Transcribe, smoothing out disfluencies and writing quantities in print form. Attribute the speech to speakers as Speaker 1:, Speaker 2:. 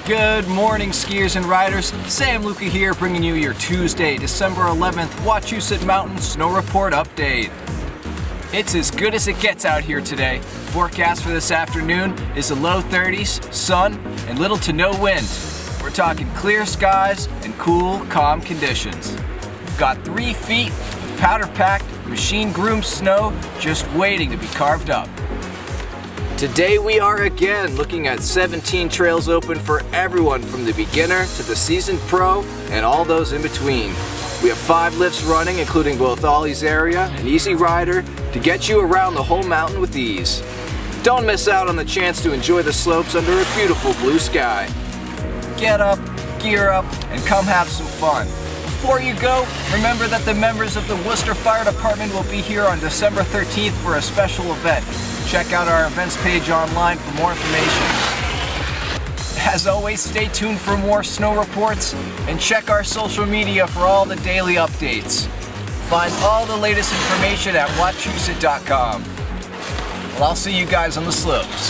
Speaker 1: Good morning, skiers and riders. Sam Luca here, bringing you your Tuesday, December 11th Wachusett Mountain Snow Report update. It's as good as it gets out here today. Forecast for this afternoon is the low 30s, sun, and little to no wind. We're talking clear skies and cool, calm conditions. We've got 3 feet of powder-packed, machine-groomed snow just waiting to be carved up. Today we are again looking at 17 trails open for everyone from the beginner to the seasoned pro and all those in between. We have 5 lifts running, including both Ollies area and Easy Rider, to get you around the whole mountain with ease. Don't miss out on the chance to enjoy the slopes under a beautiful blue sky. Get up, gear up, and come have some fun. Before you go, remember that the members of the Worcester Fire Department will be here on December 13th for a special event. Check out our events page online for more information. As always, stay tuned for more snow reports and check our social media for all the daily updates. Find all the latest information at Wachusett.com. Well, I'll see you guys on the slopes.